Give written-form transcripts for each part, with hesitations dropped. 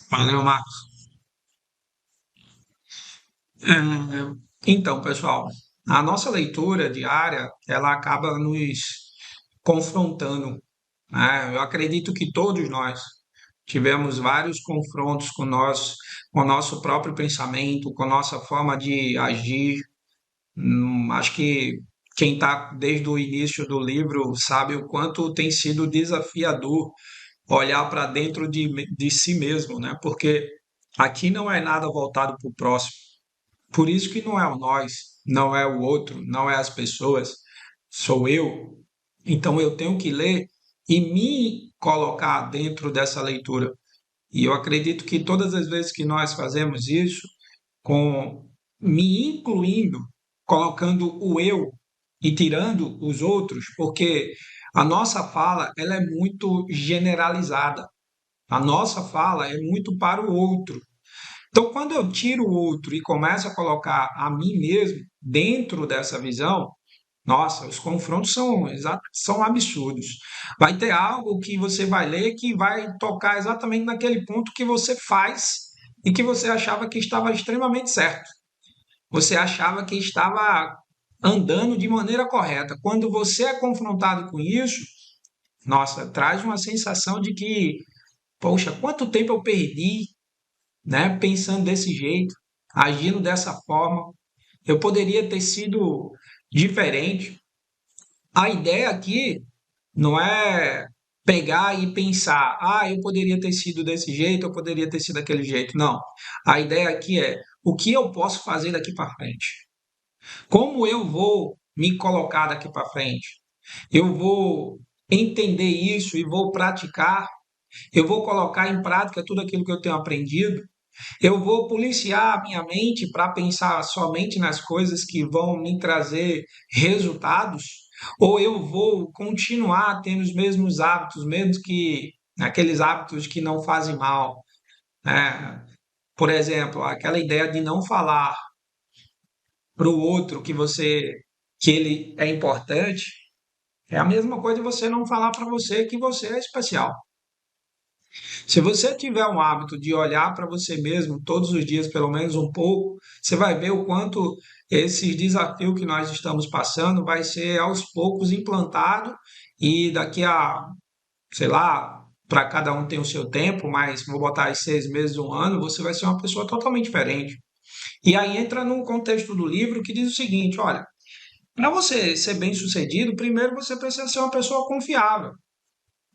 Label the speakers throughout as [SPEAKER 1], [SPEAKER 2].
[SPEAKER 1] Valeu, Marcos. Então, pessoal, a nossa leitura diária, ela acaba nos confrontando, né? Eu acredito que todos nós tivemos vários confrontos com o nosso próprio pensamento, com a nossa forma de agir. Acho que quem está desde o início do livro sabe o quanto tem sido desafiador olhar para dentro de si mesmo, né? Porque aqui não é nada voltado para o próximo. Por isso que não é o nós, não é o outro, não é as pessoas, sou eu. Então eu tenho que ler e me colocar dentro dessa leitura. E eu acredito que todas as vezes que nós fazemos isso, com me incluindo, colocando o eu e tirando os outros, porque a nossa fala ela é muito generalizada. A nossa fala é muito para o outro. Então, quando eu tiro o outro e começo a colocar a mim mesmo dentro dessa visão, nossa, os confrontos são absurdos. Vai ter algo que você vai ler que vai tocar exatamente naquele ponto que você faz e que você achava que estava extremamente certo. Você achava que estava andando de maneira correta. Quando você é confrontado com isso, nossa, traz uma sensação de que, poxa, quanto tempo eu perdi, né, pensando desse jeito, agindo dessa forma. Eu poderia ter sido diferente. A ideia aqui não é pegar e pensar, eu poderia ter sido desse jeito, eu poderia ter sido daquele jeito. Não. A ideia aqui é o que eu posso fazer daqui para frente. Como eu vou me colocar daqui para frente? Eu vou entender isso e vou praticar. Eu vou colocar em prática tudo aquilo que eu tenho aprendido. Eu vou policiar a minha mente para pensar somente nas coisas que vão me trazer resultados, ou eu vou continuar tendo os mesmos hábitos, mesmo que aqueles hábitos que não fazem mal, né? Por exemplo, aquela ideia de não falar para o outro que ele é importante, é a mesma coisa de você não falar para você que você é especial. Se você tiver um hábito de olhar para você mesmo todos os dias, pelo menos um pouco, você vai ver o quanto esse desafio que nós estamos passando vai ser aos poucos implantado e daqui a, sei lá, para cada um tem o seu tempo, mas vou botar aí 6 meses, um ano, você vai ser uma pessoa totalmente diferente. E aí entra no contexto do livro que diz o seguinte, olha, para você ser bem-sucedido, primeiro você precisa ser uma pessoa confiável.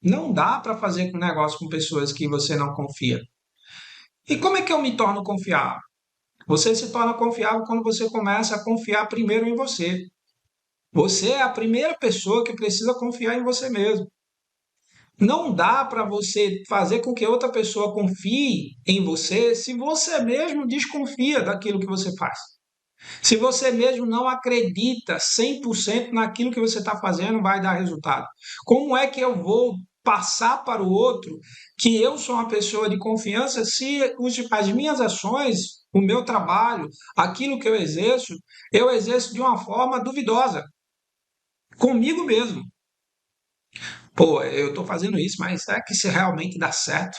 [SPEAKER 1] Não dá para fazer um negócio com pessoas que você não confia. E como é que eu me torno confiável? Você se torna confiável quando você começa a confiar primeiro em você. Você é a primeira pessoa que precisa confiar em você mesmo. Não dá para você fazer com que outra pessoa confie em você se você mesmo desconfia daquilo que você faz. Se você mesmo não acredita 100% naquilo que você está fazendo, vai dar resultado. Como é que eu vou passar para o outro que eu sou uma pessoa de confiança se as minhas ações, o meu trabalho, aquilo que eu exerço de uma forma duvidosa, comigo mesmo? Pô, eu estou fazendo isso, mas será que isso realmente dá certo?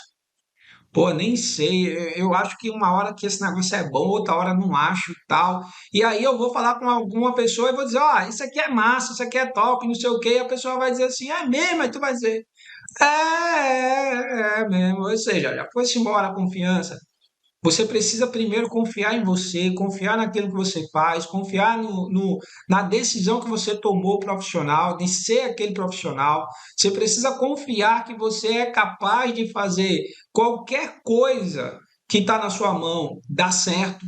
[SPEAKER 1] Pô, nem sei. Eu acho que uma hora que esse negócio é bom, outra hora não acho e tal. E aí eu vou falar com alguma pessoa e vou dizer, ó, isso aqui é massa, isso aqui é top, não sei o quê. E a pessoa vai dizer assim, é mesmo? Aí tu vai dizer, é mesmo. Ou seja, já foi-se embora a confiança. Você precisa primeiro confiar em você, confiar naquilo que você faz, confiar na decisão que você tomou profissional, de ser aquele profissional. Você precisa confiar que você é capaz de fazer qualquer coisa que está na sua mão dar certo,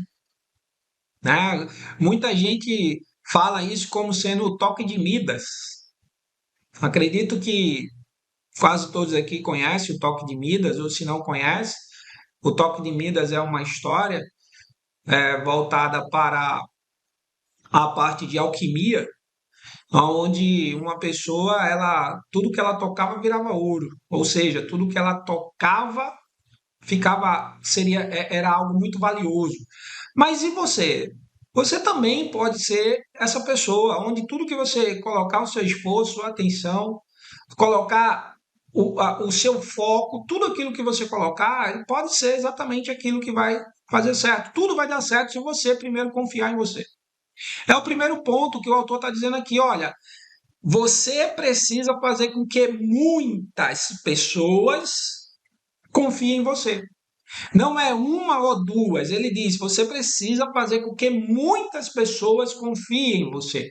[SPEAKER 1] né? Muita gente fala isso como sendo o toque de Midas. Acredito que quase todos aqui conhecem o toque de Midas, ou se não conhece, o toque de Midas é uma história voltada para a parte de alquimia, onde uma pessoa, tudo que ela tocava virava ouro, ou seja, tudo que ela tocava era algo muito valioso. Mas e você? Você também pode ser essa pessoa, onde tudo que você colocar o seu esforço, sua atenção, colocar o seu foco, tudo aquilo que você colocar, pode ser exatamente aquilo que vai fazer certo. Tudo vai dar certo se você primeiro confiar em você. É o primeiro ponto que o autor está dizendo aqui. Olha, você precisa fazer com que muitas pessoas confiem em você. Não é uma ou duas. Ele diz: você precisa fazer com que muitas pessoas confiem em você.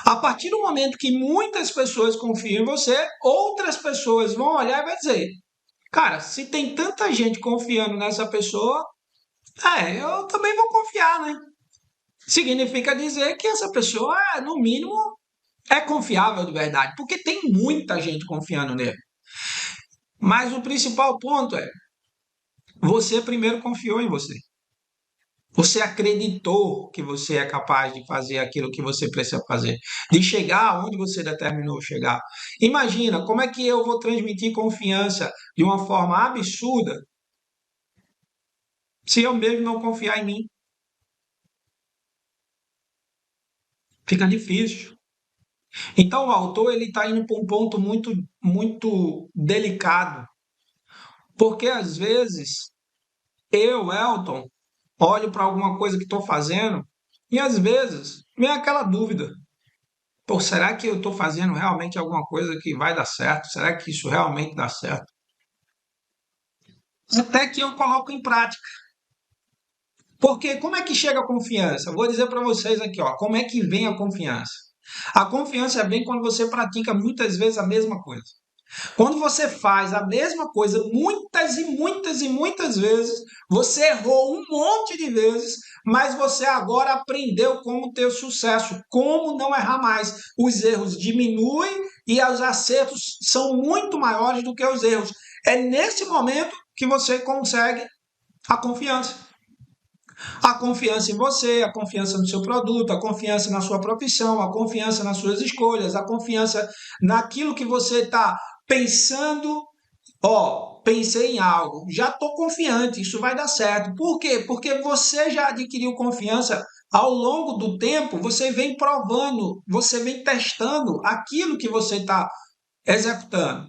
[SPEAKER 1] A partir do momento que muitas pessoas confiam em você, outras pessoas vão olhar e vai dizer: cara, se tem tanta gente confiando nessa pessoa, eu também vou confiar, né? Significa dizer que essa pessoa, no mínimo, é confiável de verdade, porque tem muita gente confiando nele. Mas o principal ponto é: você primeiro confiou em você. Você acreditou que você é capaz de fazer aquilo que você precisa fazer, de chegar onde você determinou chegar. Imagina como é que eu vou transmitir confiança de uma forma absurda se eu mesmo não confiar em mim. Fica difícil. Então o autor ele está indo para um ponto muito delicado, porque às vezes eu, Elton, olho para alguma coisa que estou fazendo e às vezes vem aquela dúvida. Pô, será que eu estou fazendo realmente alguma coisa que vai dar certo? Será que isso realmente dá certo? Até que eu coloco em prática. Porque como é que chega a confiança? Vou dizer para vocês aqui, ó, como é que vem a confiança? A confiança vem quando você pratica muitas vezes a mesma coisa. Quando você faz a mesma coisa muitas e muitas e muitas vezes, você errou um monte de vezes, mas você agora aprendeu como ter sucesso, como não errar mais. Os erros diminuem e os acertos são muito maiores do que os erros. É nesse momento que você consegue a confiança. A confiança em você, a confiança no seu produto, a confiança na sua profissão, a confiança nas suas escolhas, a confiança naquilo que você está pensando. Pensei em algo, já estou confiante, isso vai dar certo. Por quê? Porque você já adquiriu confiança ao longo do tempo, você vem provando, você vem testando aquilo que você está executando.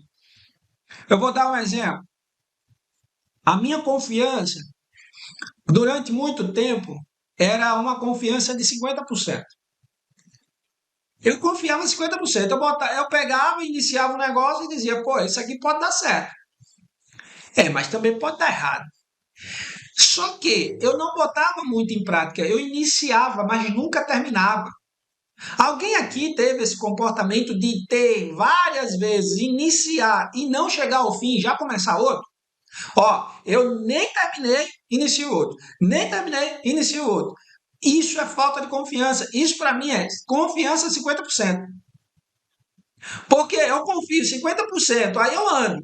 [SPEAKER 1] Eu vou dar um exemplo. A minha confiança, durante muito tempo, era uma confiança de 50%. Eu confiava em 50%. Eu pegava, iniciava um negócio e dizia: pô, isso aqui pode dar certo. Mas também pode dar errado. Só que eu não botava muito em prática. Eu iniciava, mas nunca terminava. Alguém aqui teve esse comportamento de ter várias vezes, iniciar e não chegar ao fim, já começar outro? Eu nem terminei, inicio outro. Nem terminei, inicio outro. Isso é falta de confiança. Isso para mim é confiança 50%. Porque eu confio 50%, aí eu ando.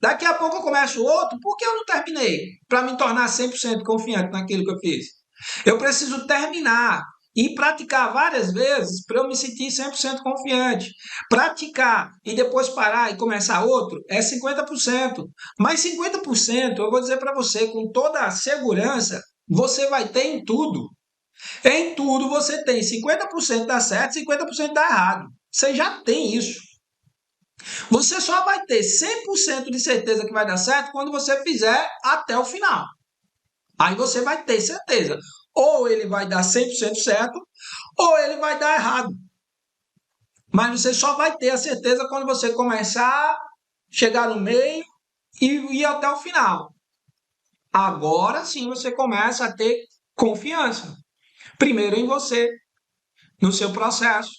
[SPEAKER 1] Daqui a pouco eu começo outro, porque eu não terminei? Para me tornar 100% confiante naquilo que eu fiz. Eu preciso terminar e praticar várias vezes para eu me sentir 100% confiante. Praticar e depois parar e começar outro é 50%. Mas 50%, eu vou dizer para você com toda a segurança, você vai ter em tudo. Em tudo você tem 50% dá certo, 50% dá errado. Você já tem isso. Você só vai ter 100% de certeza que vai dar certo quando você fizer até o final. Aí você vai ter certeza. Ou ele vai dar 100% certo, ou ele vai dar errado. Mas você só vai ter a certeza quando você começar, chegar no meio e ir até o final. Agora sim você começa a ter confiança. Primeiro em você, no seu processo,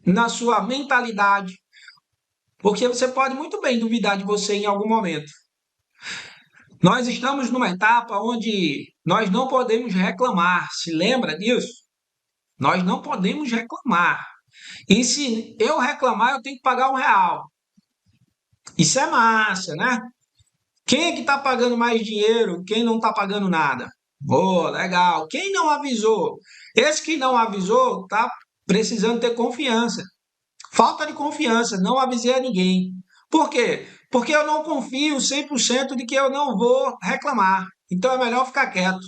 [SPEAKER 1] na sua mentalidade. Porque você pode muito bem duvidar de você em algum momento. Nós estamos numa etapa onde nós não podemos reclamar. Se lembra disso? Nós não podemos reclamar. E se eu reclamar, eu tenho que pagar R$ 1. Isso é massa, né? Quem é que está pagando mais dinheiro? Quem não está pagando nada? Legal. Quem não avisou? Esse que não avisou está precisando ter confiança. Falta de confiança. Não avisei a ninguém. Por quê? Porque eu não confio 100% de que eu não vou reclamar. Então é melhor ficar quieto.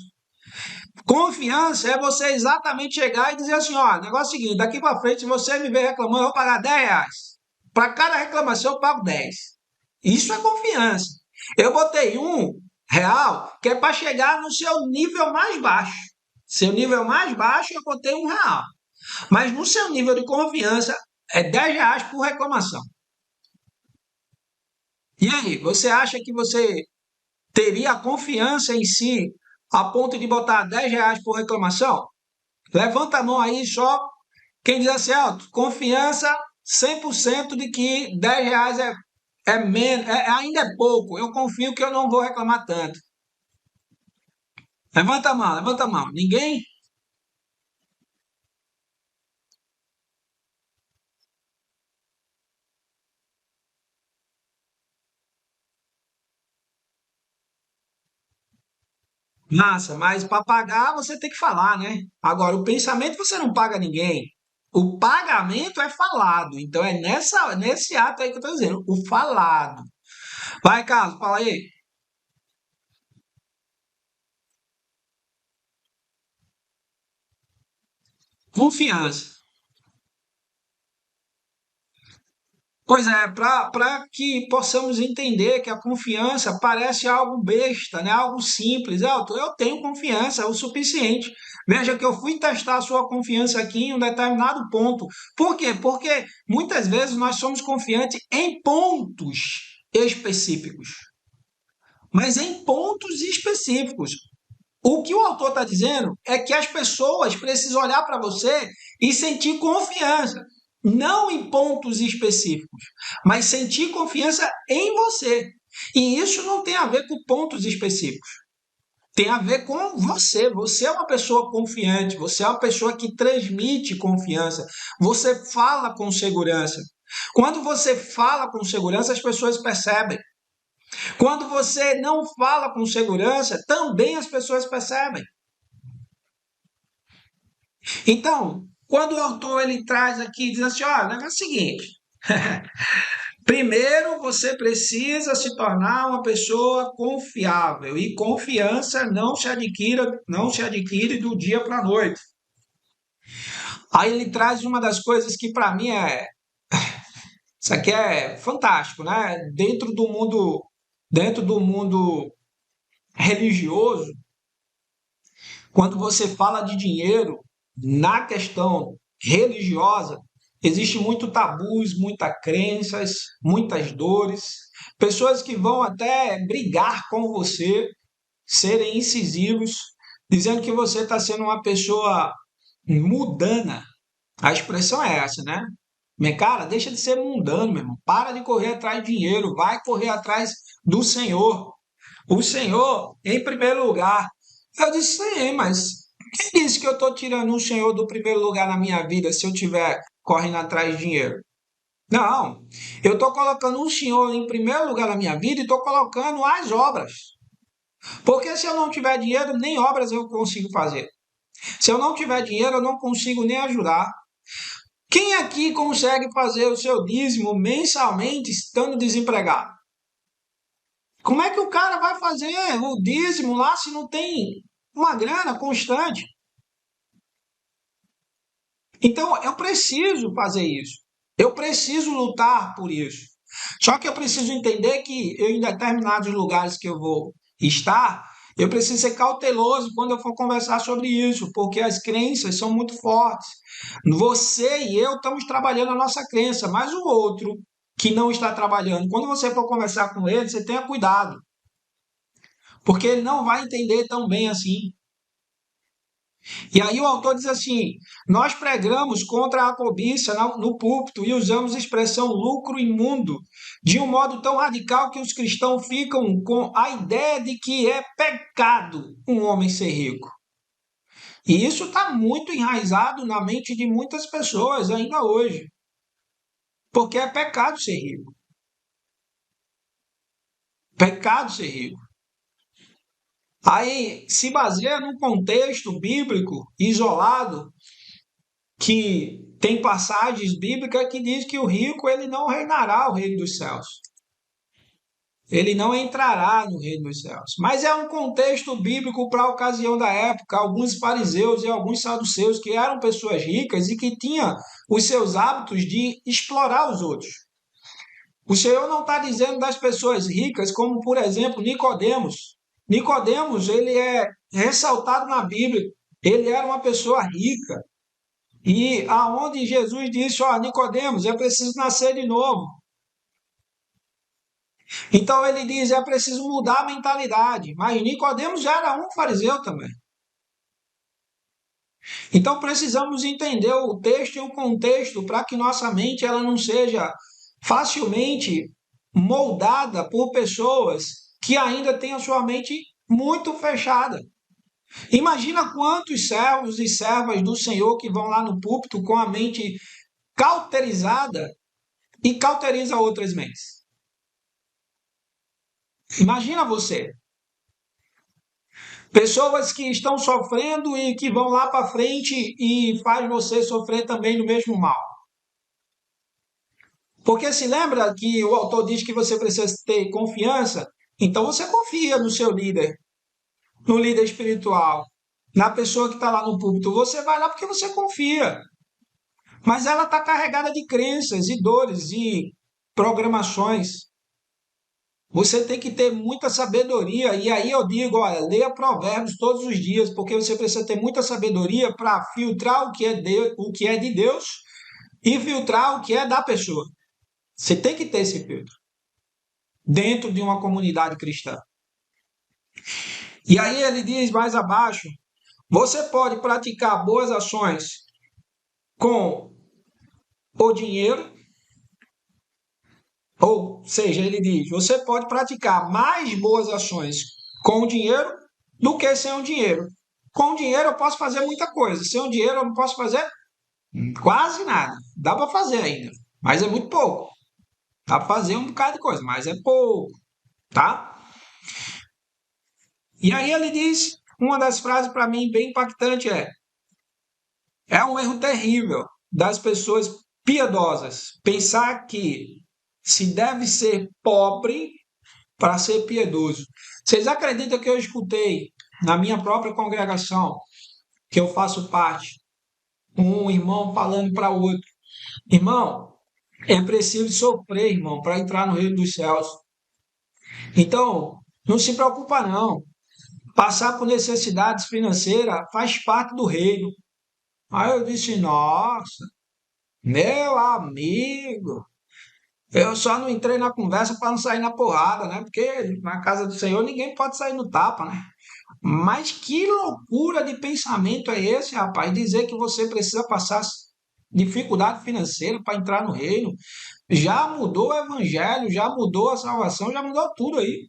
[SPEAKER 1] Confiança é você exatamente chegar e dizer assim, ó, negócio é o seguinte, daqui para frente, se você me ver reclamando, eu vou pagar R$ 10. Para cada reclamação eu pago 10. Isso é confiança. Eu botei R$ 1, que é para chegar no seu nível mais baixo. Seu nível mais baixo, eu botei R$ 1. Mas no seu nível de confiança, é R$ 10 por reclamação. E aí, você acha que você teria confiança em si a ponto de botar R$ 10 por reclamação? Levanta a mão aí só quem diz assim, ó, confiança 100% de que R$ 10 é menos, ainda é pouco. Eu confio que eu não vou reclamar tanto. Levanta a mão, levanta a mão. Ninguém? Massa, mas para pagar você tem que falar, né? Agora, o pensamento você não paga ninguém. O pagamento é falado. Então é nesse ato aí que eu estou dizendo, o falado. Vai, Carlos, fala aí. Confiança. Pois é, para que possamos entender que a confiança parece algo besta, né? Algo simples. Eu tenho confiança, é o suficiente. Veja que eu fui testar a sua confiança aqui em um determinado ponto. Por quê? Porque muitas vezes nós somos confiantes em pontos específicos, mas em pontos específicos. O que o autor está dizendo é que as pessoas precisam olhar para você e sentir confiança, não em pontos específicos, mas sentir confiança em você. E isso não tem a ver com pontos específicos. Tem a ver com você. Você é uma pessoa confiante, você é uma pessoa que transmite confiança, você fala com segurança. Quando você fala com segurança, as pessoas percebem. Quando você não fala com segurança, também as pessoas percebem. Então, quando o autor ele traz aqui, diz assim, olha, é o seguinte, primeiro você precisa se tornar uma pessoa confiável e confiança não se adquire do dia para a noite. Aí ele traz uma das coisas que para mim isso aqui é fantástico, né? Dentro do mundo religioso, quando você fala de dinheiro, na questão religiosa, existe muito tabus, muitas crenças, muitas dores, pessoas que vão até brigar com você, serem incisivos, dizendo que você está sendo uma pessoa mundana. A expressão é essa, né? Mas, cara, deixa de ser mundano, meu irmão. Para de correr atrás de dinheiro, vai correr atrás do Senhor. O Senhor em primeiro lugar. Eu disse, sim, mas quem disse que eu estou tirando o Senhor do primeiro lugar na minha vida se eu estiver correndo atrás de dinheiro? Não, eu estou colocando o Senhor em primeiro lugar na minha vida e estou colocando as obras. Porque se eu não tiver dinheiro, nem obras eu consigo fazer. Se eu não tiver dinheiro, eu não consigo nem ajudar. Quem aqui consegue fazer o seu dízimo mensalmente estando desempregado? Como é que o cara vai fazer o dízimo lá se não tem uma grana constante? Então, eu preciso fazer isso. Eu preciso lutar por isso. Só que eu preciso entender que eu, em determinados lugares que eu vou estar, eu preciso ser cauteloso quando eu for conversar sobre isso, porque as crenças são muito fortes. Você e eu estamos trabalhando a nossa crença, mas o outro que não está trabalhando, quando você for conversar com ele, você tenha cuidado, porque ele não vai entender tão bem assim. E aí o autor diz assim: nós pregamos contra a cobiça no púlpito e usamos a expressão lucro imundo de um modo tão radical que os cristãos ficam com a ideia de que é pecado um homem ser rico. E isso está muito enraizado na mente de muitas pessoas ainda hoje, porque é pecado ser rico. Pecado ser rico. Aí se baseia num contexto bíblico isolado que tem passagens bíblicas que diz que o rico ele não reinará o reino dos céus. ele não entrará no reino dos céus. Mas é um contexto bíblico para a ocasião da época. Alguns fariseus e alguns saduceus que eram pessoas ricas e que tinham os seus hábitos de explorar os outros. O Senhor não está dizendo das pessoas ricas, como por exemplo Nicodemos. Nicodemos, ele é ressaltado na Bíblia. Ele era uma pessoa rica. E aonde Jesus disse, ó, Nicodemos, é preciso nascer de novo. Então ele diz, é preciso mudar a mentalidade. Mas Nicodemos já era um fariseu também. Então precisamos entender o texto e o contexto para que nossa mente ela não seja facilmente moldada por pessoas que ainda têm a sua mente muito fechada. Imagina quantos servos e servas do Senhor que vão lá no púlpito com a mente cauterizada e cauteriza outras mentes. Imagina você. Pessoas que estão sofrendo e que vão lá para frente e faz você sofrer também no mesmo mal. Porque se lembra que o autor diz que você precisa ter confiança? Então você confia no seu líder, no líder espiritual, na pessoa que está lá no púlpito. Você vai lá porque você confia. Mas ela está carregada de crenças e dores e programações. Você tem que ter muita sabedoria. E aí eu digo, olha, leia Provérbios todos os dias, porque você precisa ter muita sabedoria para filtrar o que é de Deus e filtrar o que é da pessoa. Você tem que ter esse filtro dentro de uma comunidade cristã. E aí ele diz mais abaixo, você pode praticar boas ações com o dinheiro, ou seja, ele diz, você pode praticar mais boas ações com o dinheiro do que sem o dinheiro. Com o dinheiro eu posso fazer muita coisa, sem o dinheiro eu não posso fazer quase nada. Dá para fazer ainda, mas é muito pouco. Dá para fazer um bocado de coisa, mas é pouco, tá? E aí ele diz, uma das frases para mim bem impactante é um erro terrível das pessoas piedosas pensar que se deve ser pobre para ser piedoso. Vocês acreditam que eu escutei na minha própria congregação, que eu faço parte, um irmão falando para o outro, irmão, é preciso sofrer, irmão, para entrar no reino dos céus. Então, não se preocupa não. Passar por necessidades financeiras faz parte do reino. Aí eu disse, nossa, meu amigo, eu só não entrei na conversa para não sair na porrada, né? Porque na casa do Senhor ninguém pode sair no tapa, né? Mas que loucura de pensamento é esse, rapaz? Dizer que você precisa passar dificuldade financeira para entrar no reino. Já mudou o evangelho, já mudou a salvação, já mudou tudo aí.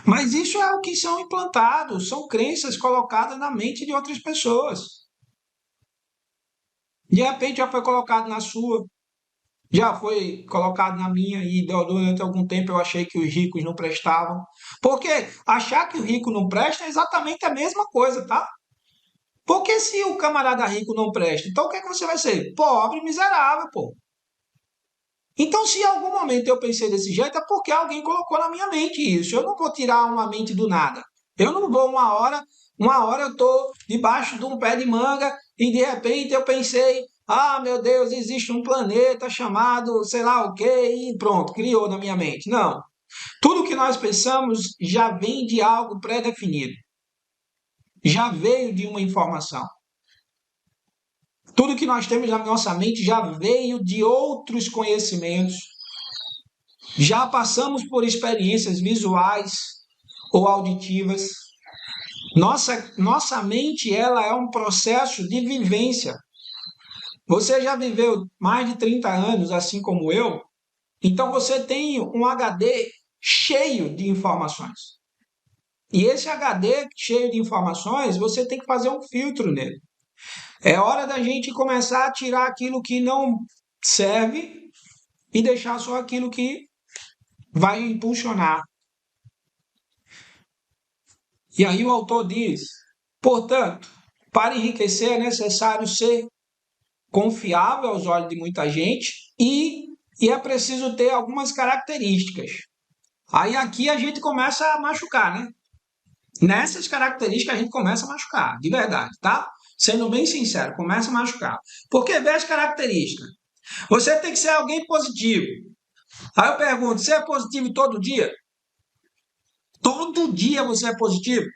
[SPEAKER 1] Mas isso é o que são implantados, são crenças colocadas na mente de outras pessoas. De repente já foi colocado na sua, já foi colocado na minha e durante algum tempo eu achei que os ricos não prestavam. Porque achar que o rico não presta é exatamente a mesma coisa, tá? Porque se o camarada rico não presta, então o que é que você vai ser? Pobre, miserável, pô. Então, se em algum momento eu pensei desse jeito, é porque alguém colocou na minha mente isso. Eu não vou tirar uma mente do nada. Eu não vou uma hora eu estou debaixo de um pé de manga e de repente eu pensei, ah, meu Deus, existe um planeta chamado sei lá o quê, e pronto, criou na minha mente. Não. Tudo que nós pensamos já vem de algo pré-definido. Já veio de uma informação. Tudo que nós temos na nossa mente já veio de outros conhecimentos. Já passamos por experiências visuais ou auditivas. Nossa mente ela é um processo de vivência. Você já viveu mais de 30 anos, assim como eu, então você tem um HD cheio de informações. E esse HD cheio de informações, você tem que fazer um filtro nele. É hora da gente começar a tirar aquilo que não serve e deixar só aquilo que vai impulsionar. E aí o autor diz, portanto, para enriquecer é necessário ser confiável aos olhos de muita gente e é preciso ter algumas características. Aí aqui a gente começa a machucar, né? Nessas características a gente começa a machucar, de verdade, tá? Sendo bem sincero, começa a machucar. Porque vê as características. Você tem que ser alguém positivo. Aí eu pergunto, você é positivo todo dia? Todo dia você é positivo?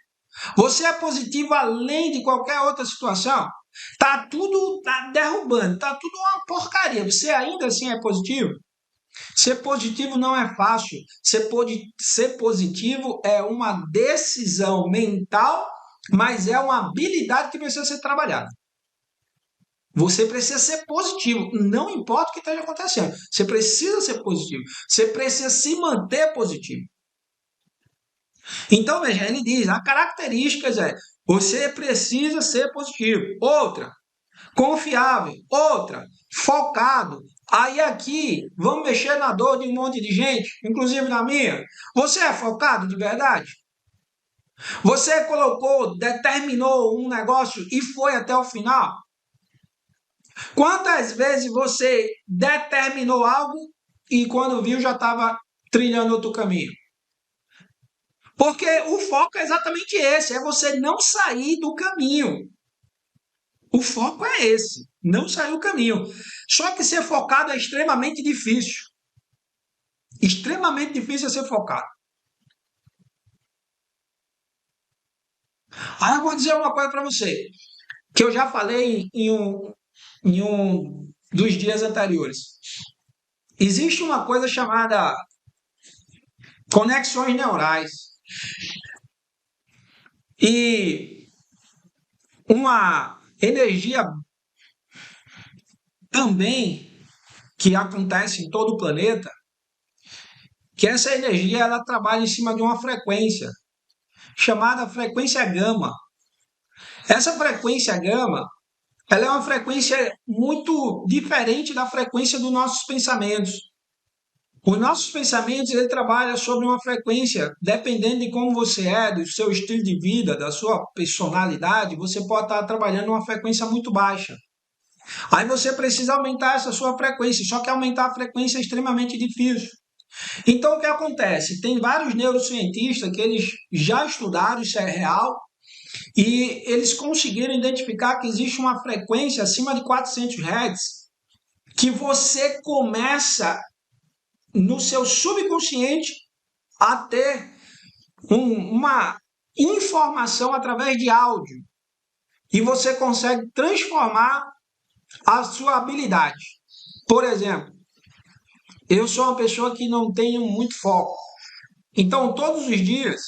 [SPEAKER 1] Você é positivo além de qualquer outra situação? Tá tudo tá derrubando, tá tudo uma porcaria. Você ainda assim é positivo? Ser positivo não é fácil. Ser positivo é uma decisão mental, mas é uma habilidade que precisa ser trabalhada. Você precisa ser positivo, não importa o que esteja acontecendo. Você precisa ser positivo. Você precisa se manter positivo. Então, veja, ele diz, a características é, você precisa ser positivo. Outra, confiável. Outra, focado. Aí aqui, vamos mexer na dor de um monte de gente, inclusive na minha. Você é focado de verdade? Você colocou, determinou um negócio e foi até o final? Quantas vezes você determinou algo e quando viu já estava trilhando outro caminho? Porque o foco é exatamente esse, é você não sair do caminho. O foco é esse, não sair do caminho. Só que ser focado é extremamente difícil. Extremamente difícil é ser focado. Aí eu vou dizer uma coisa para você, que eu já falei em um dos dias anteriores. Existe uma coisa chamada conexões neurais. E uma energia também que acontece em todo o planeta, que essa energia ela trabalha em cima de uma frequência chamada frequência gama. Essa frequência gama, ela é uma frequência muito diferente da frequência dos nossos pensamentos. Os nossos pensamentos ele trabalha sobre uma frequência, dependendo de como você é, do seu estilo de vida, da sua personalidade, você pode estar trabalhando uma frequência muito baixa. Aí você precisa aumentar essa sua frequência, só que aumentar a frequência é extremamente difícil. Então o que acontece? Tem vários neurocientistas que eles já estudaram, isso é real, e eles conseguiram identificar que existe uma frequência acima de 400 Hz que você começa no seu subconsciente a ter uma informação através de áudio e você consegue transformar a sua habilidade. Por exemplo, eu sou uma pessoa que não tenho muito foco. Então, todos os dias,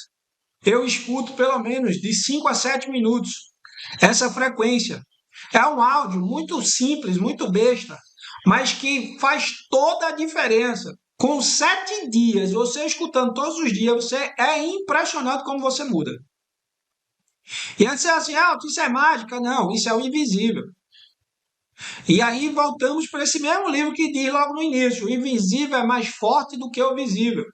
[SPEAKER 1] eu escuto pelo menos de 5 a 7 minutos essa frequência. É um áudio muito simples, muito besta, mas que faz toda a diferença. Com 7 dias, você escutando todos os dias, você é impressionante como você muda. E antes é assim, isso é mágica. Não, isso é o invisível. E aí voltamos para esse mesmo livro que diz logo no início: o invisível é mais forte do que o visível.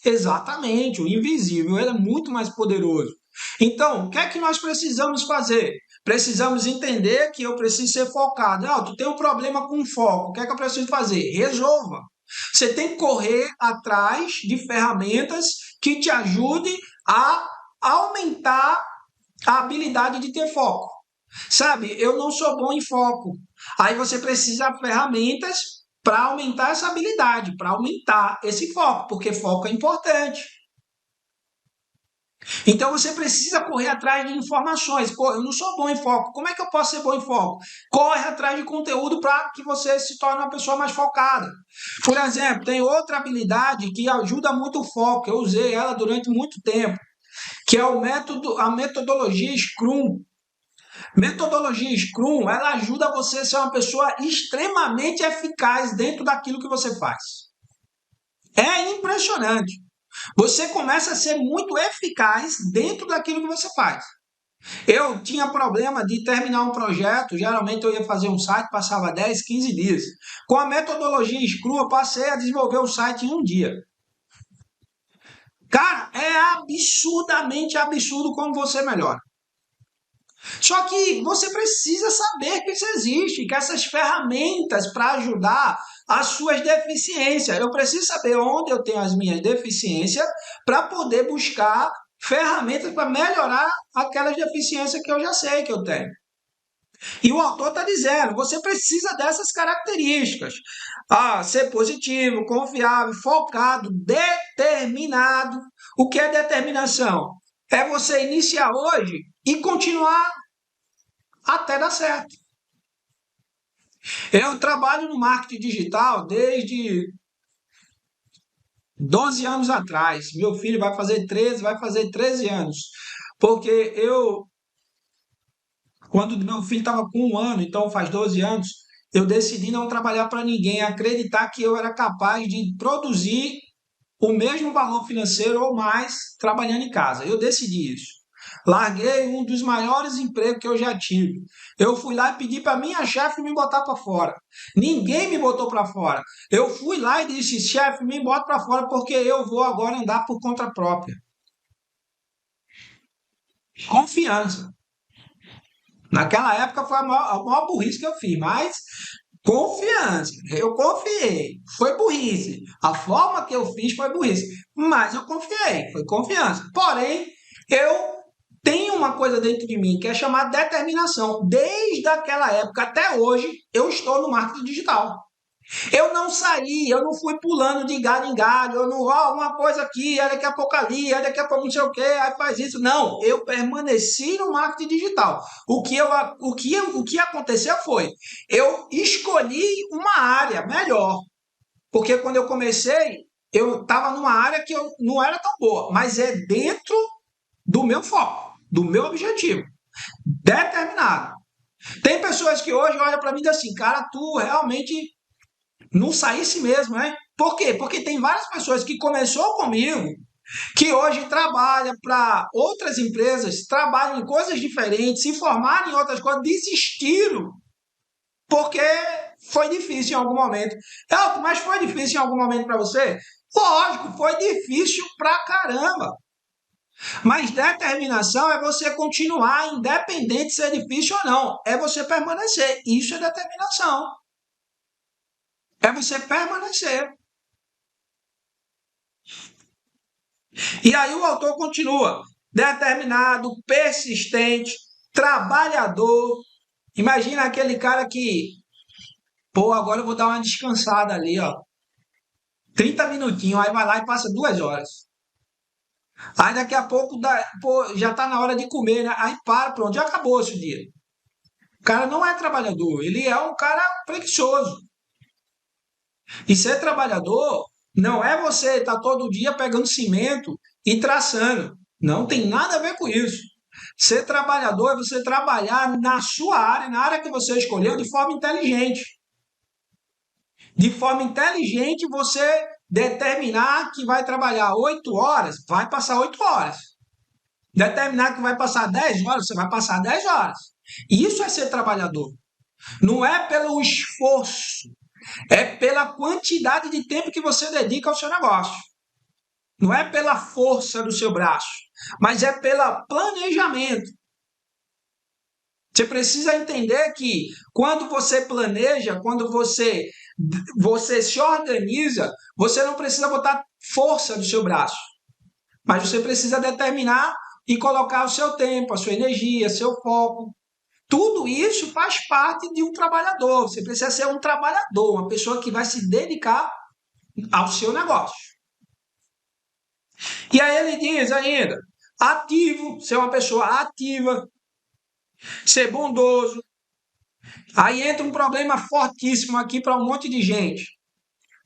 [SPEAKER 1] Exatamente, o invisível ele é muito mais poderoso. Então, o que é que nós precisamos fazer? Precisamos entender que eu preciso ser focado. Tu tem um problema com foco, o que é que eu preciso fazer? Resolva. Você tem que correr atrás de ferramentas que te ajudem a aumentar a habilidade de ter foco. Sabe, eu não sou bom em foco. Aí você precisa de ferramentas para aumentar essa habilidade, para aumentar esse foco, porque foco é importante. Então você precisa correr atrás de informações. Pô, eu não sou bom em foco. Como é que eu posso ser bom em foco? Corre atrás de conteúdo para que você se torne uma pessoa mais focada. Por exemplo, tem outra habilidade que ajuda muito o foco. Eu usei ela durante muito tempo, que é a metodologia Scrum. Metodologia Scrum, ela ajuda você a ser uma pessoa extremamente eficaz dentro daquilo que você faz. É impressionante. Você começa a ser muito eficaz dentro daquilo que você faz. Eu tinha problema de terminar um projeto, geralmente eu ia fazer um site, passava 10, 15 dias. Com a metodologia Scrum, eu passei a desenvolver um site em um dia. Cara, é absurdamente absurdo como você melhora. Só que você precisa saber que isso existe, que essas ferramentas para ajudar as suas deficiências. Eu preciso saber onde eu tenho as minhas deficiências para poder buscar ferramentas para melhorar aquelas deficiências que eu já sei que eu tenho. E o autor está dizendo, você precisa dessas características. Ser positivo, confiável, focado, determinado. O que é determinação? É você iniciar hoje e continuar até dar certo. Eu trabalho no marketing digital desde 12 anos atrás. Meu filho vai fazer 13 anos. Porque quando meu filho estava com 1 ano, então faz 12 anos, eu decidi não trabalhar para ninguém, acreditar que eu era capaz de produzir o mesmo valor financeiro ou mais trabalhando em casa. Eu decidi isso. Larguei um dos maiores empregos que eu já tive. Eu fui lá e pedi para minha chefe me botar para fora. Ninguém me botou para fora. Eu fui lá e disse: chefe, me bota para fora porque eu vou agora andar por conta própria. Confiança. Naquela época foi a maior burrice que eu fiz, mas confiança. Eu confiei. Foi burrice. A forma que eu fiz foi burrice. Mas eu confiei. Foi confiança. Porém, eu tenho uma coisa dentro de mim que é chamada determinação. Desde aquela época até hoje, eu estou no marketing digital. Eu não saí, eu não fui pulando de galho em galho, eu não, uma coisa aqui, aí daqui a pouco ali, aí daqui a pouco não sei o que, aí faz isso. Não, eu permaneci no marketing digital. O que aconteceu foi, eu escolhi uma área melhor, porque quando eu comecei, eu estava numa área que eu não era tão boa, mas é dentro do meu foco, do meu objetivo, determinado. Tem pessoas que hoje olham para mim e dizem assim, cara, tu realmente não saísse mesmo, né? Por quê? Porque tem várias pessoas que começou comigo, que hoje trabalham para outras empresas, trabalham em coisas diferentes, se formaram em outras coisas, desistiram, porque foi difícil em algum momento. Mas foi difícil em algum momento para você? Lógico, foi difícil pra caramba. Mas determinação é você continuar, independente se é difícil ou não. É você permanecer. Isso é determinação. É você permanecer. E aí o autor continua: determinado, persistente, trabalhador. Imagina aquele cara que, pô, agora eu vou dar uma descansada ali, ó. 30 minutinhos, aí vai lá e passa 2 horas. Aí daqui a pouco já tá na hora de comer, né? Aí para, pronto, já acabou esse dia. O cara não é trabalhador, ele é um cara preguiçoso. E ser trabalhador não é você estar todo dia pegando cimento e traçando. Não tem nada a ver com isso. Ser trabalhador é você trabalhar na sua área, na área que você escolheu, de forma inteligente. De forma inteligente, você determinar que vai trabalhar 8 horas, vai passar 8 horas. Determinar que vai passar 10 horas, você vai passar 10 horas. Isso é ser trabalhador. Não é pelo esforço, é pela quantidade de tempo que você dedica ao seu negócio. Não é pela força do seu braço, mas é pelo planejamento. Você precisa entender que quando você planeja, quando você se organiza, você não precisa botar força do seu braço, mas você precisa determinar e colocar o seu tempo, a sua energia, seu foco. Tudo isso faz parte de um trabalhador. Você precisa ser um trabalhador, uma pessoa que vai se dedicar ao seu negócio. E aí ele diz ainda, ativo, ser uma pessoa ativa, ser bondoso. Aí entra um problema fortíssimo aqui para um monte de gente,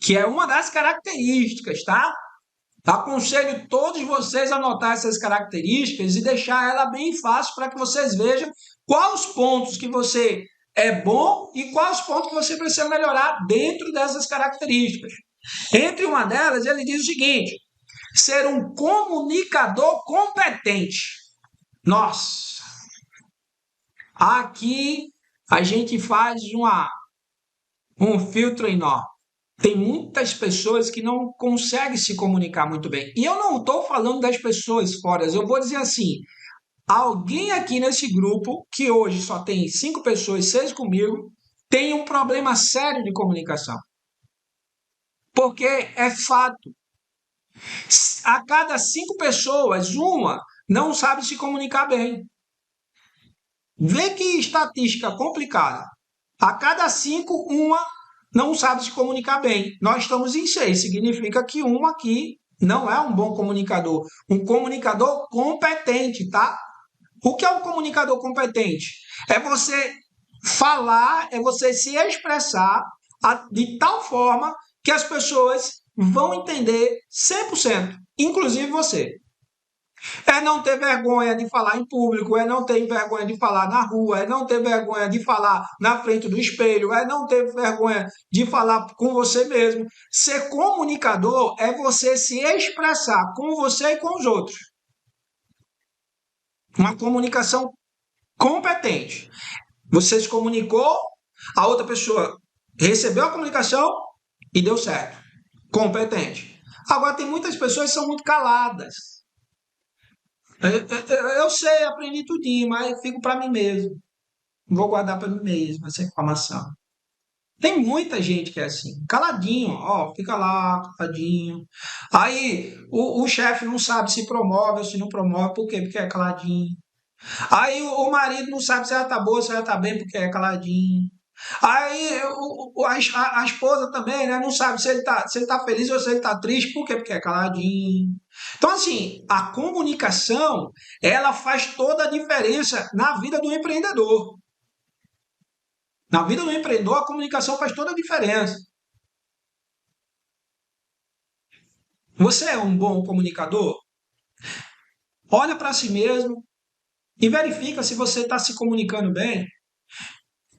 [SPEAKER 1] que é uma das características, tá? Aconselho todos vocês a anotar essas características e deixar ela bem fácil para que vocês vejam quais os pontos que você é bom e quais os pontos que você precisa melhorar dentro dessas características. Entre uma delas, ele diz o seguinte: ser um comunicador competente. Nossa, aqui a gente faz um filtro enorme. Tem muitas pessoas que não conseguem se comunicar muito bem. E eu não estou falando das pessoas fora, eu vou dizer assim, alguém aqui nesse grupo, que hoje só tem 5 pessoas, 6 comigo, tem um problema sério de comunicação. Porque é fato. A cada 5 pessoas, uma não sabe se comunicar bem. Vê que estatística complicada. A cada 5, uma não sabe se comunicar bem. Nós estamos em 6, significa que uma aqui não é um bom comunicador. Um comunicador competente, tá? O que é um comunicador competente? É você falar, é você se expressar de tal forma que as pessoas vão entender 100%, inclusive você. É não ter vergonha de falar em público, é não ter vergonha de falar na rua, é não ter vergonha de falar na frente do espelho, é não ter vergonha de falar com você mesmo. Ser comunicador é você se expressar com você e com os outros. Uma comunicação competente. Você se comunicou, a outra pessoa recebeu a comunicação e deu certo. Competente. Agora, tem muitas pessoas que são muito caladas. Eu sei, aprendi tudinho, mas fico para mim mesmo. Vou guardar para mim mesmo essa informação. Tem muita gente que é assim, caladinho, ó, fica lá, caladinho. Aí o chefe não sabe se promove ou se não promove, por quê? Porque é caladinho. Aí o marido não sabe se ela tá boa, se ela tá bem, porque é caladinho. Aí a esposa também, né, não sabe se ele tá feliz ou se ele tá triste, por quê? Porque é caladinho. Então, assim, a comunicação, ela faz toda a diferença na vida do empreendedor. Na vida do empreendedor, a comunicação faz toda a diferença. Você é um bom comunicador? Olha para si mesmo e verifica se você está se comunicando bem.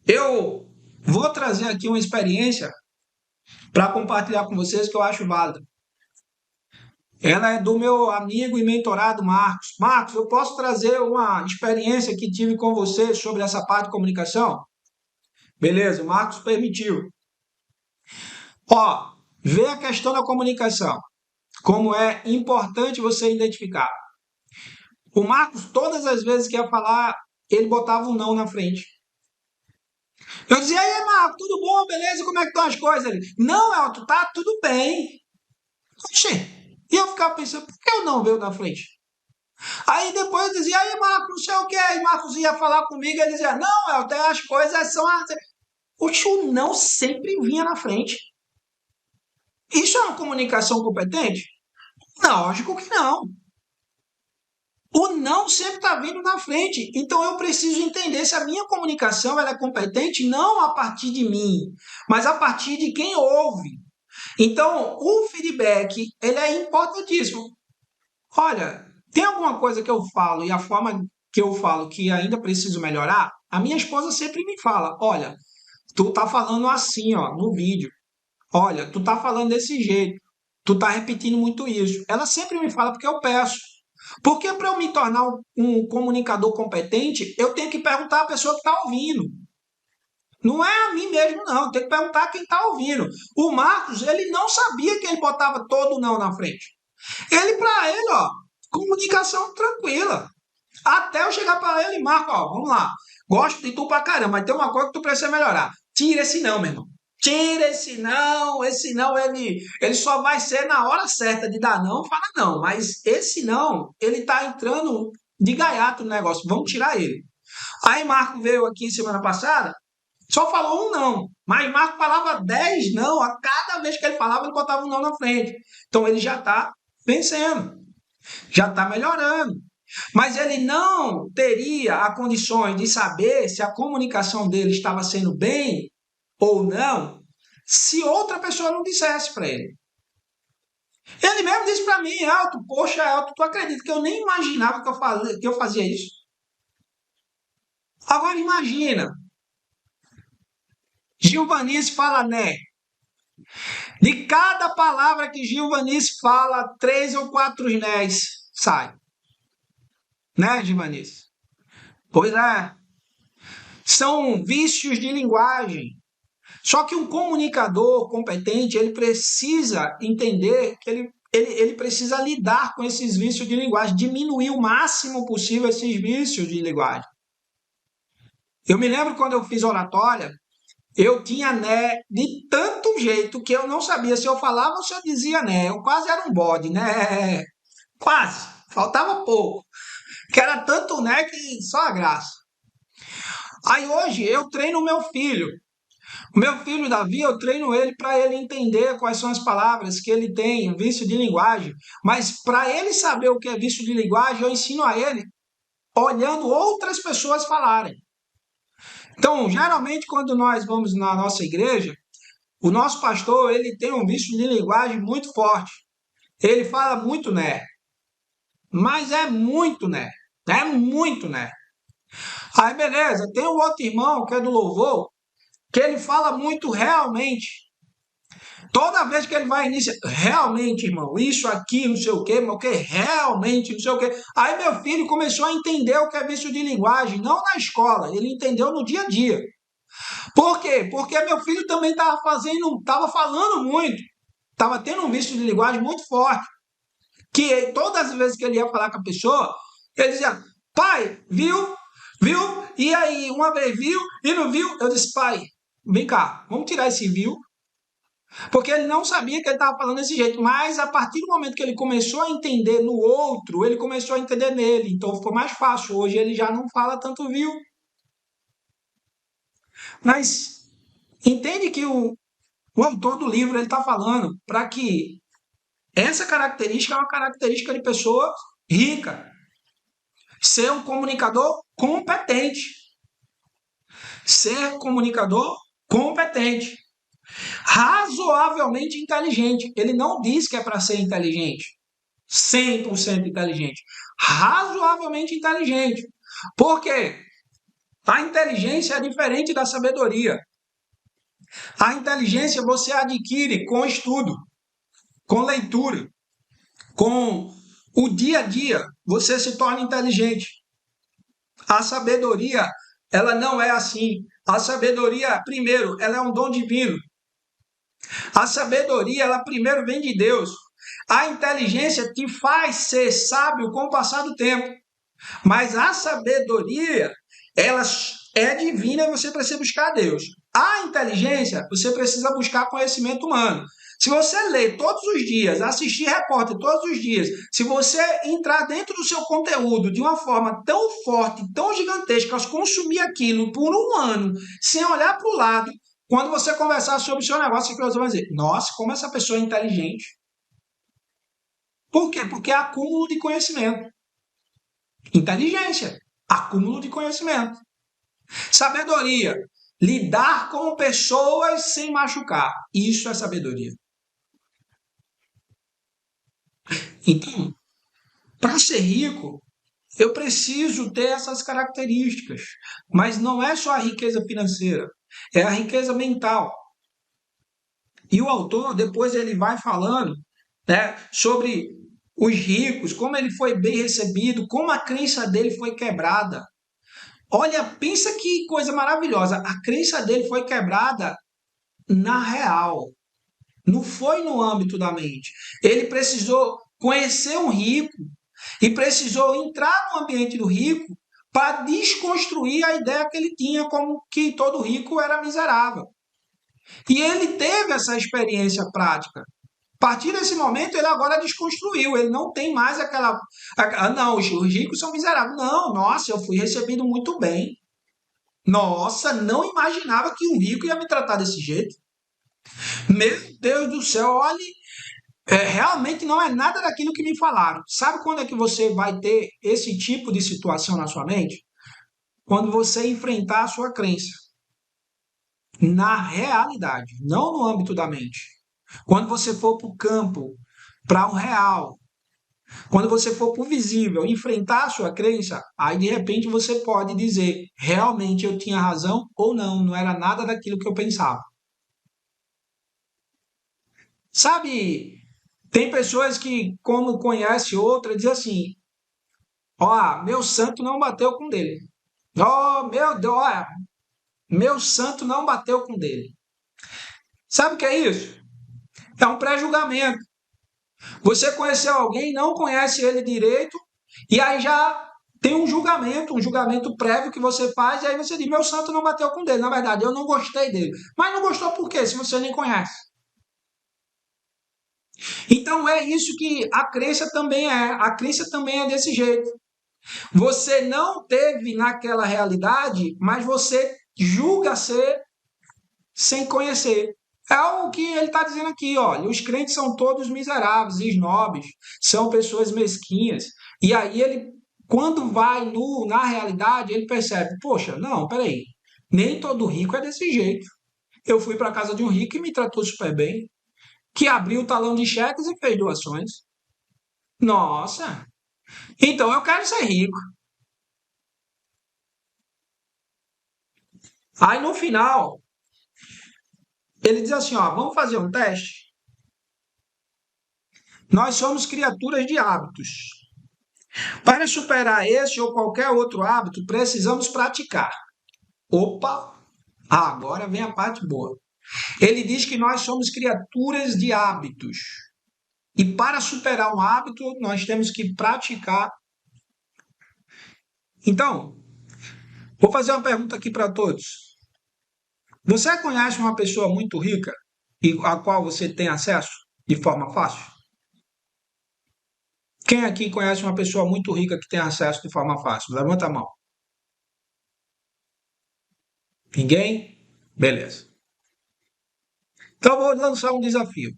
[SPEAKER 1] Eu vou trazer aqui uma experiência para compartilhar com vocês que eu acho válida. Ela é do meu amigo e mentorado Marcos. Marcos, eu posso trazer uma experiência que tive com você sobre essa parte de comunicação? Beleza, o Marcos permitiu. Ó, vê a questão da comunicação. Como é importante você identificar. O Marcos, todas as vezes que ia falar, ele botava um não na frente. Eu dizia, aí, Marcos, tudo bom, beleza? Como é que estão as coisas? Ele, não, Elton, tá tudo bem. Oxê. E eu ficava pensando, por que eu não veio na frente? Aí depois eu dizia, aí, Marcos, não sei o que. Aí Marcos ia falar comigo e ele dizia, não, Elton, as coisas são assim. O não sempre vinha na frente. Isso é uma comunicação competente? Não, lógico que não. O não sempre está vindo na frente. Então eu preciso entender se a minha comunicação ela é competente não a partir de mim, mas a partir de quem ouve. Então o feedback ele é importantíssimo. Olha, tem alguma coisa que eu falo e a forma que eu falo que ainda preciso melhorar? A minha esposa sempre me fala: olha, tu tá falando assim, ó, no vídeo. Olha, tu tá falando desse jeito. Tu tá repetindo muito isso. Ela sempre me fala porque eu peço. Porque para eu me tornar um comunicador competente, eu tenho que perguntar à pessoa que está ouvindo. Não é a mim mesmo, não. Eu tenho que perguntar a quem está ouvindo. O Marcos, ele não sabia que ele botava todo o não na frente. Para ele, ó, comunicação tranquila. Até eu chegar para ele, Marco, ó, vamos lá. Gosto de tu pra caramba, mas tem uma coisa que tu precisa melhorar. Tira esse não, meu irmão. Tira esse não ele só vai ser na hora certa de dar não, fala não. Mas esse não, ele tá entrando de gaiato no negócio, vamos tirar ele. Aí Marco veio aqui semana passada, só falou um não, mas Marco falava 10 não, a cada vez que ele falava ele botava um não na frente. Então ele já tá vencendo, já tá melhorando. Mas ele não teria a condições de saber se a comunicação dele estava sendo bem ou não, se outra pessoa não dissesse para ele. Ele mesmo disse para mim, Elton, poxa, Elton, tu acredita que eu nem imaginava que eu fazia isso? Agora imagina, Gilvanice fala né. De cada palavra que Gilvanice fala, 3 ou 4 nés sai. Né, Gilvanice? Pois é. São vícios de linguagem. Só que um comunicador competente, ele precisa entender que ele ele precisa lidar com esses vícios de linguagem, diminuir o máximo possível esses vícios de linguagem. Eu me lembro quando eu fiz oratória, eu tinha né de tanto jeito que eu não sabia se eu falava ou se eu dizia né. Eu quase era um bode, né? Quase. Faltava pouco. Que era tanto né que só a graça. Aí hoje eu treino o meu filho. O meu filho Davi, eu treino ele para ele entender quais são as palavras que ele tem, vício de linguagem. Mas para ele saber o que é vício de linguagem, eu ensino a ele olhando outras pessoas falarem. Então, geralmente, quando nós vamos na nossa igreja, o nosso pastor ele tem um vício de linguagem muito forte. Ele fala muito né, mas é muito né, é muito né. Aí beleza, tem um outro irmão que é do louvor, que ele fala muito realmente. Toda vez que ele vai iniciar, realmente, irmão, isso aqui, não sei o quê, mas o que realmente, não sei o quê. Aí meu filho começou a entender o que é vício de linguagem, não na escola, ele entendeu no dia a dia. Por quê? Porque meu filho também estava falando muito, estava tendo um vício de linguagem muito forte, que todas as vezes que ele ia falar com a pessoa, ele dizia, pai, viu? Viu? E aí, uma vez viu e não viu? Eu disse, pai, vem cá, vamos tirar esse viu, porque ele não sabia que ele estava falando desse jeito, mas a partir do momento que ele começou a entender no outro, ele começou a entender nele, então ficou mais fácil. Hoje ele já não fala tanto viu. Mas entende que o autor do livro ele está falando para que essa característica é uma característica de pessoa rica. Ser um comunicador competente. Ser comunicador competente. Razoavelmente inteligente. Ele não diz que é para ser inteligente. 100% inteligente. Razoavelmente inteligente. Por quê? A inteligência é diferente da sabedoria. A inteligência você adquire com estudo, com leitura, com o dia a dia. Você se torna inteligente. A sabedoria, ela não é assim. A sabedoria, primeiro, ela é um dom divino. A sabedoria, ela primeiro vem de Deus. A inteligência te faz ser sábio com o passar do tempo. Mas a sabedoria, ela é divina e você precisa buscar a Deus. A inteligência, você precisa buscar conhecimento humano. Se você ler todos os dias, assistir repórter todos os dias, se você entrar dentro do seu conteúdo de uma forma tão forte, tão gigantesca, consumir aquilo por um ano, sem olhar para o lado, quando você conversar sobre o seu negócio, as pessoas vão dizer, nossa, como essa pessoa é inteligente. Por quê? Porque é acúmulo de conhecimento. Inteligência, acúmulo de conhecimento. Sabedoria, lidar com pessoas sem machucar. Isso é sabedoria. Então, para ser rico, eu preciso ter essas características. Mas não é só a riqueza financeira, é a riqueza mental. E o autor, depois ele vai falando né, sobre os ricos, como ele foi bem recebido, como a crença dele foi quebrada. Olha, pensa que coisa maravilhosa. A crença dele foi quebrada na real. Não foi no âmbito da mente. Ele precisou conhecer um rico e precisou entrar no ambiente do rico para desconstruir a ideia que ele tinha como que todo rico era miserável. E ele teve essa experiência prática. A partir desse momento, ele agora desconstruiu. Ele não tem mais aquela. Não, os ricos são miseráveis. Não, nossa, eu fui recebido muito bem. Nossa, não imaginava que um rico ia me tratar desse jeito. Meu Deus do céu, olhe, realmente não é nada daquilo que me falaram. Sabe quando é que você vai ter esse tipo de situação na sua mente? Quando você enfrentar a sua crença na realidade, não no âmbito da mente. Quando você for para o campo, para o real, quando você for para o visível, enfrentar a sua crença, aí de repente você pode dizer, realmente eu tinha razão ou não, não era nada daquilo que eu pensava. Sabe, tem pessoas que, como conhece outra, diz assim, ó, meu santo não bateu com dele. Ó, meu Deus, ó, meu santo não bateu com dele. Sabe o que é isso? É um pré-julgamento. Você conheceu alguém, não conhece ele direito, e aí já tem um julgamento prévio que você faz, e aí você diz, meu santo não bateu com o dele. Na verdade, eu não gostei dele. Mas não gostou por quê? Se você nem conhece. Então é isso que a crença também é. A crença também é desse jeito. Você não teve naquela realidade, mas você julga ser sem conhecer. É o que ele está dizendo aqui, olha, os crentes são todos miseráveis, esnobes, são pessoas mesquinhas. E aí ele, quando vai na realidade, ele percebe, poxa, não, peraí, nem todo rico é desse jeito. Eu fui para a casa de um rico e me tratou super bem, que abriu o talão de cheques e fez doações. Nossa, então eu quero ser rico. Aí no final, ele diz assim, ó, vamos fazer um teste? Nós somos criaturas de hábitos. Para superar esse ou qualquer outro hábito, precisamos praticar. Opa, agora vem a parte boa. Ele diz que nós somos criaturas de hábitos. E para superar um hábito, nós temos que praticar. Então, vou fazer uma pergunta aqui para todos. Você conhece uma pessoa muito rica e a qual você tem acesso de forma fácil? Quem aqui conhece uma pessoa muito rica que tem acesso de forma fácil? Levanta a mão. Ninguém? Beleza. Então, eu vou lançar um desafio.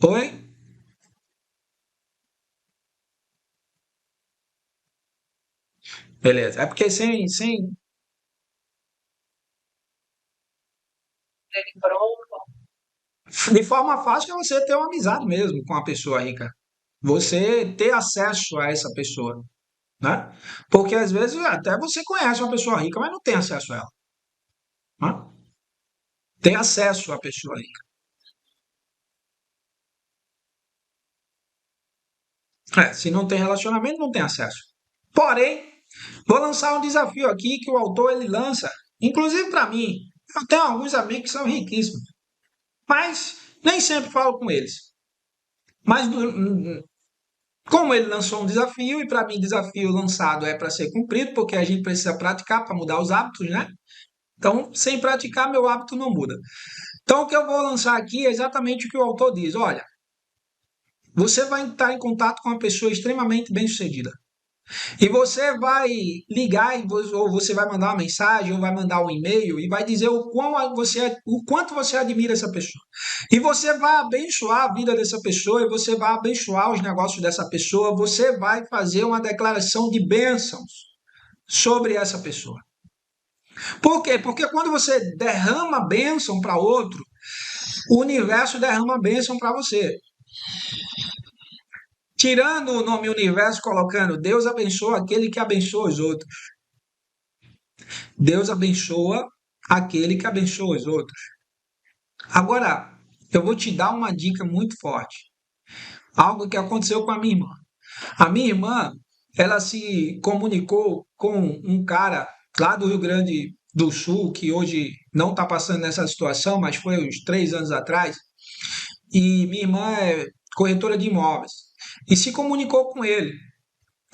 [SPEAKER 1] Oi? Beleza. É porque sem de forma fácil é você ter uma amizade mesmo com a pessoa rica. Você ter acesso a essa pessoa, né? Porque às vezes até você conhece uma pessoa rica, mas não tem acesso a ela, né? Tem acesso à pessoa rica. É, se não tem relacionamento, não tem acesso. Porém, vou lançar um desafio aqui que o autor ele lança, inclusive para mim. Eu tenho alguns amigos que são riquíssimos, mas nem sempre falo com eles. Mas como ele lançou um desafio, e para mim, desafio lançado é para ser cumprido, porque a gente precisa praticar para mudar os hábitos, né? Então, sem praticar, meu hábito não muda. Então, o que eu vou lançar aqui é exatamente o que o autor diz: olha, você vai estar em contato com uma pessoa extremamente bem-sucedida. E você vai ligar, ou você vai mandar uma mensagem, ou vai mandar um e-mail, e vai dizer o quanto você admira essa pessoa. E você vai abençoar a vida dessa pessoa, e você vai abençoar os negócios dessa pessoa, você vai fazer uma declaração de bênçãos sobre essa pessoa. Por quê? Porque quando você derrama bênção para outro, o universo derrama bênção para você. Tirando o nome universo, colocando Deus abençoa aquele que abençoa os outros. Deus abençoa aquele que abençoa os outros. Agora, eu vou te dar uma dica muito forte. Algo que aconteceu com a minha irmã. A minha irmã, ela se comunicou com um cara lá do Rio Grande do Sul, que hoje não está passando nessa situação, mas foi uns 3 anos atrás. E minha irmã é corretora de imóveis. E se comunicou com ele.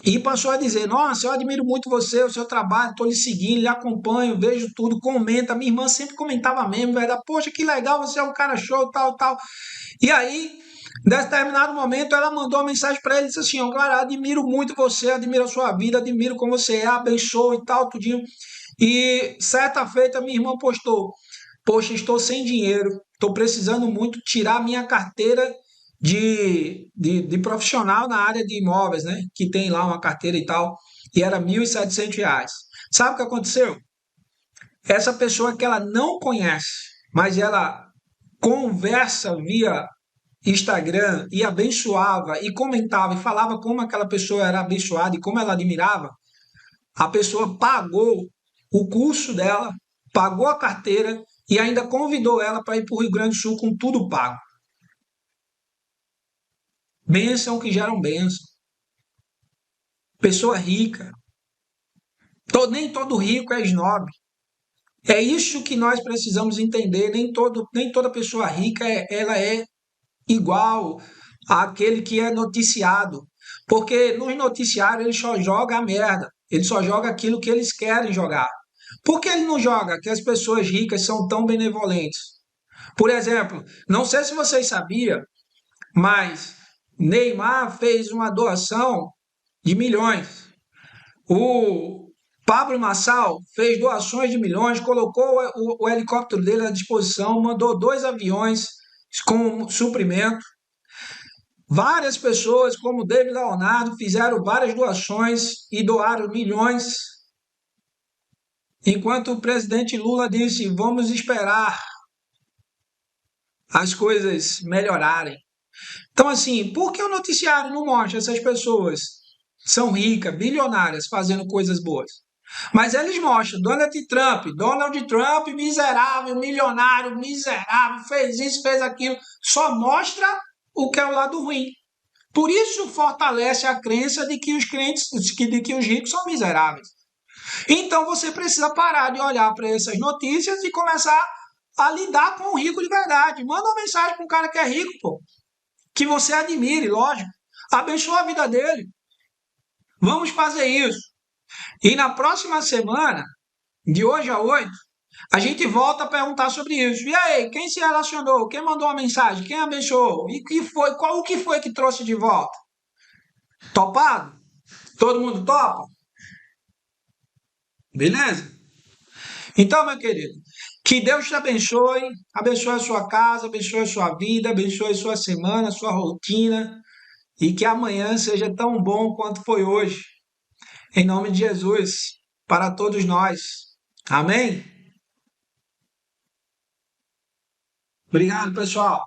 [SPEAKER 1] E passou a dizer: Nossa, eu admiro muito você, o seu trabalho, estou lhe seguindo, lhe acompanho, vejo tudo, comenta. Minha irmã sempre comentava mesmo, velho. Poxa, que legal, você é um cara show, tal, tal. E aí, em determinado momento, ela mandou uma mensagem para ele: disse assim, ó, cara, admiro muito você, admiro a sua vida, admiro como você é, abençoe e tal, tudinho. E certa feita, minha irmã postou: Poxa, estou sem dinheiro, estou precisando muito tirar minha carteira de profissional na área de imóveis, né? Que tem lá uma carteira e tal, e era R$ 1.700. Sabe o que aconteceu? Essa pessoa que ela não conhece, mas ela conversa via Instagram e abençoava e comentava e falava como aquela pessoa era abençoada e como ela admirava, a pessoa pagou o curso dela, pagou a carteira e ainda convidou ela para ir para o Rio Grande do Sul com tudo pago. Bênção que geram bênção. Pessoa rica. Nem todo rico é snob. É isso que nós precisamos entender. Nem toda pessoa rica ela é igual àquele que é noticiado. Porque nos noticiários ele só joga a merda, ele só joga aquilo que eles querem jogar. Por que ele não joga que as pessoas ricas são tão benevolentes? Por exemplo, não sei se vocês sabiam, mas Neymar fez uma doação de milhões. O Pablo Marçal fez doações de milhões, colocou o helicóptero dele à disposição, mandou 2 aviões com suprimento. Várias pessoas, como David Leonardo, fizeram várias doações e doaram milhões, enquanto o presidente Lula disse: vamos esperar as coisas melhorarem. Então, assim, por que o noticiário não mostra essas pessoas são ricas, bilionárias, fazendo coisas boas? Mas eles mostram Donald Trump, miserável, milionário, miserável, fez isso, fez aquilo. Só mostra o que é o lado ruim. Por isso fortalece a crença de que os crentes, de que os ricos são miseráveis. Então você precisa parar de olhar para essas notícias e começar a lidar com o rico de verdade. Manda uma mensagem para um cara que é rico, pô, que você admire, lógico. Abençoa a vida dele. Vamos fazer isso. E na próxima semana, de hoje a 8, a gente volta a perguntar sobre isso. E aí, quem se relacionou? Quem mandou uma mensagem? Quem abençoou? E que foi? O que foi que trouxe de volta? Topado? Todo mundo topa? Beleza? Então, meu querido, que Deus te abençoe a sua casa, abençoe a sua vida, abençoe a sua semana, a sua rotina, e que amanhã seja tão bom quanto foi hoje. Em nome de Jesus, para todos nós. Amém? Obrigado, pessoal.